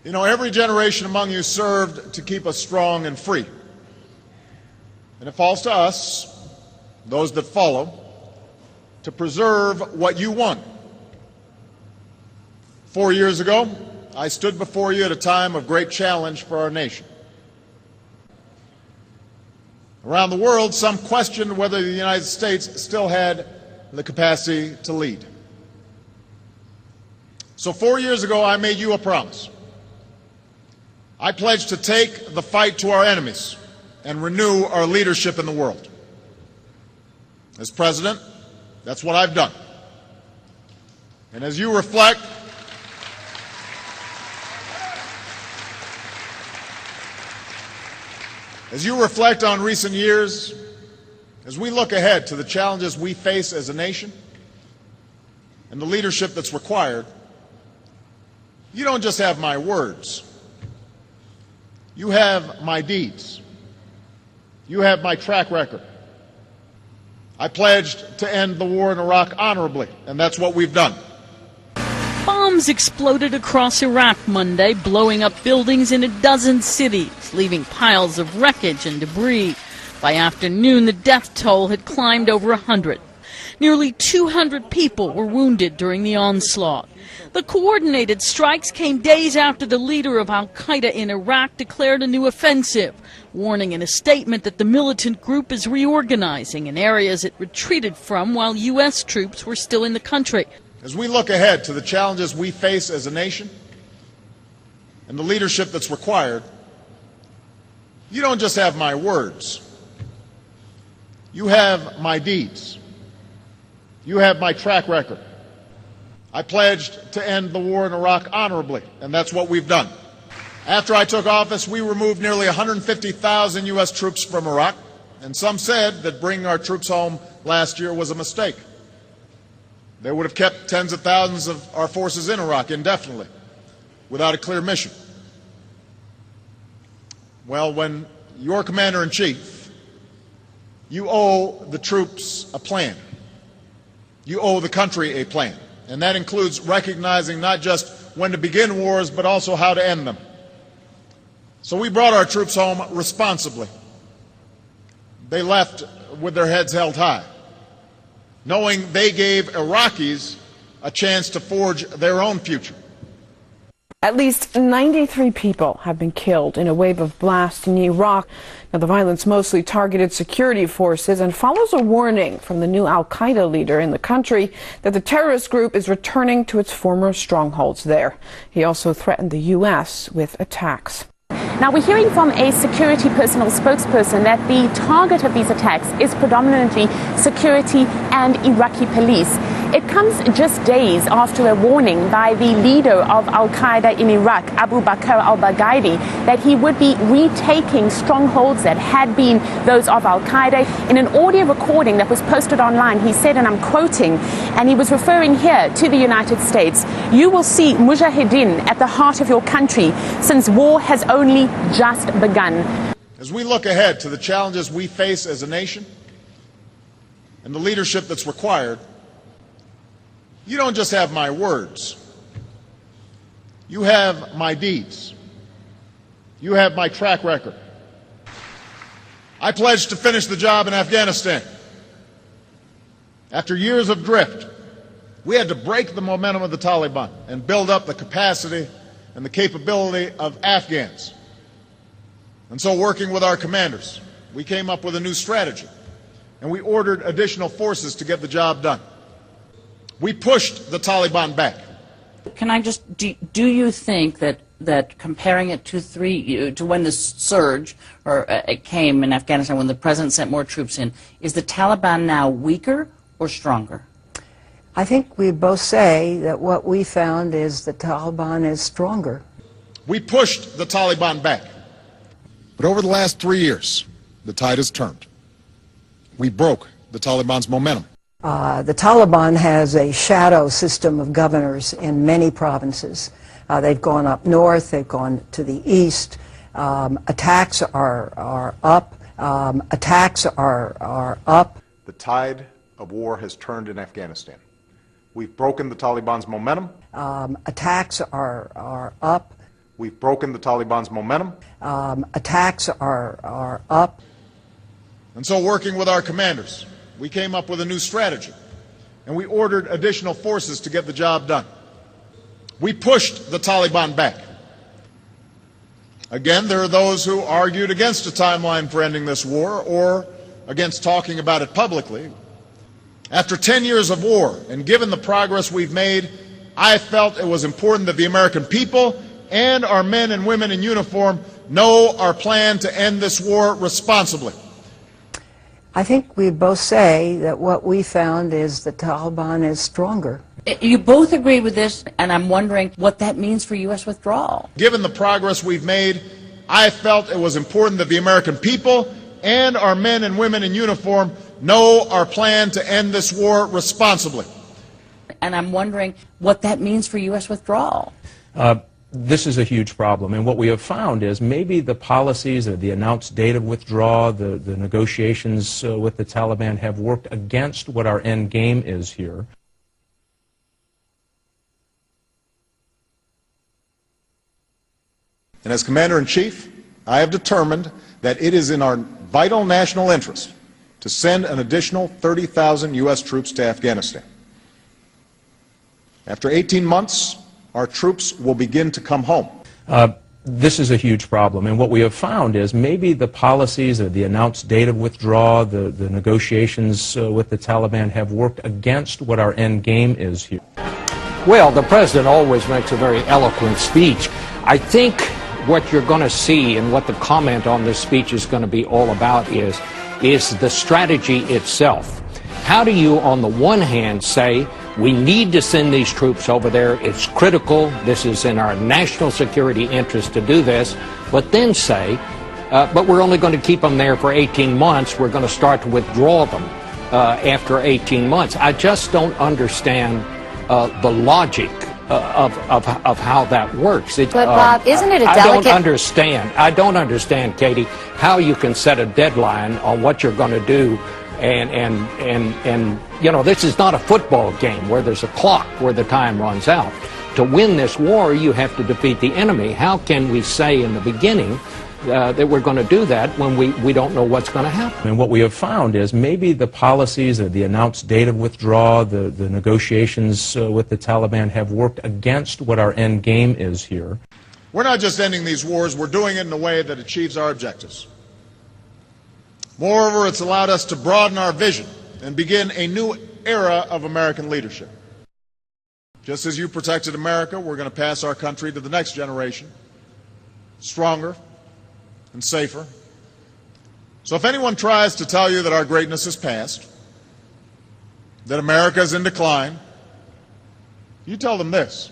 You know, every generation among you served to keep us strong and free. And it falls to us, those that follow, to preserve what you won. 4 years ago, I stood before you at a time of great challenge for our nation. Around the world, some questioned whether the United States still had the capacity to lead. So 4 years ago, I made you a promise. I pledged to take the fight to our enemies and renew our leadership in the world. As president, that's what I've done. And as you reflect, on recent years, as we look ahead to the challenges we face as a nation and the leadership that's required, you don't just have my words. You have my deeds. You have my track record. I pledged to end the war in Iraq honorably, and that's what we've done. Bombs exploded across Iraq Monday, blowing up buildings in a dozen cities, leaving piles of wreckage and debris. By afternoon, the death toll had climbed over 100. Nearly 200 people were wounded during the onslaught. The coordinated strikes came days after the leader of al-Qaeda in Iraq declared a new offensive, warning in a statement that the militant group is reorganizing in areas it retreated from while U.S. troops were still in the country. As we look ahead to the challenges we face as a nation and the leadership that's required, you don't just have my words. You have my deeds. You have my track record. I pledged to end the war in Iraq honorably, and that's what we've done. After I took office, we removed nearly 150,000 U.S. troops from Iraq, and some said that bringing our troops home last year was a mistake. They would have kept tens of thousands of our forces in Iraq indefinitely, without a clear mission. Well, when you're commander-in-chief, you owe the troops a plan. You owe the country a plan. And that includes recognizing not just when to begin wars, but also how to end them. So we brought our troops home responsibly. They left with their heads held high, knowing they gave Iraqis a chance to forge their own future. At least 93 people have been killed in a wave of blasts in Iraq. Now, the violence mostly targeted security forces and follows a warning from the new al-Qaeda leader in the country that the terrorist group is returning to its former strongholds there. He also threatened the U.S. with attacks. Now, we're hearing from a security personnel spokesperson that the target of these attacks is predominantly security and Iraqi police. It comes just days after a warning by the leader of al-Qaeda in Iraq, Abu Bakr al-Baghdadi, that he would be retaking strongholds that had been those of al-Qaeda. In an audio recording that was posted online, he said, and I'm quoting, and he was referring here to the United States, "You will see mujahideen at the heart of your country, since war has only just begun." As we look ahead to the challenges we face as a nation and the leadership that's required, you don't just have my words. You have my deeds. You have my track record. I pledged to finish the job in Afghanistan. After years of drift, we had to break the momentum of the Taliban and build up the capacity and the capability of Afghans. And so, working with our commanders, we came up with a new strategy, and we ordered additional forces to get the job done. We pushed the Taliban back. Can I just, do you think that comparing it to when the surge it came in Afghanistan, when the president sent more troops in, is the Taliban now weaker or stronger? I think we both say that what we found is the Taliban is stronger. We pushed the Taliban back. But over the last 3 years, the tide has turned. We broke the Taliban's momentum. The Taliban has a shadow system of governors in many provinces. They've gone up north, they've gone to the east. Attacks are up. Attacks are up. The tide of war has turned in Afghanistan. We've broken the Taliban's momentum. Attacks are up. We've broken the Taliban's momentum. Attacks are up. And so, working with our commanders, we came up with a new strategy, and we ordered additional forces to get the job done. We pushed the Taliban back. Again, there are those who argued against a timeline for ending this war or against talking about it publicly. After 10 years of war, and given the progress we've made, I felt it was important that the American people and our men and women in uniform know our plan to end this war responsibly. I think we both say that what we found is the Taliban is stronger. You both agree with this, and I'm wondering what that means for U.S. withdrawal. Given the progress we've made, I felt it was important that the American people and our men and women in uniform know our plan to end this war responsibly. And I'm wondering what that means for U.S. withdrawal. This is a huge problem, and what we have found is maybe the policies or the announced date of withdrawal, the negotiations with the Taliban have worked against what our end game is here. And as Commander-in-Chief, I have determined that it is in our vital national interest to send an additional 30,000 U.S. troops to Afghanistan. After 18 months, our troops will begin to come home. This is a huge problem, and what we have found is maybe the policies or the announced date of withdrawal, the negotiations with the Taliban have worked against what our end game is here. Well, the president always makes a very eloquent speech. I think what you're going to see and what the comment on this speech is going to be all about is the strategy itself. How do you, on the one hand, say, we need to send these troops over there, it's critical, this is in our national security interest to do this, but then say, but we're only going to keep them there for 18 months, we're going to start to withdraw them after 18 months. I just don't understand the logic of how that works. But Bob, isn't it a delicate... I don't understand, Katie, how you can set a deadline on what you're going to do. And you know, this is not a football game where there's a clock where the time runs out. To win this war, you have to defeat the enemy. How can we say in the beginning that we're going to do that when we don't know what's going to happen? And what we have found is maybe the policies or the announced date of withdrawal, the negotiations with the Taliban have worked against what our end game is here. We're not just ending these wars, we're doing it in a way that achieves our objectives. Moreover, it's allowed us to broaden our vision and begin a new era of American leadership. Just as you protected America, we're going to pass our country to the next generation, stronger and safer. So if anyone tries to tell you that our greatness is past, that America is in decline, you tell them this.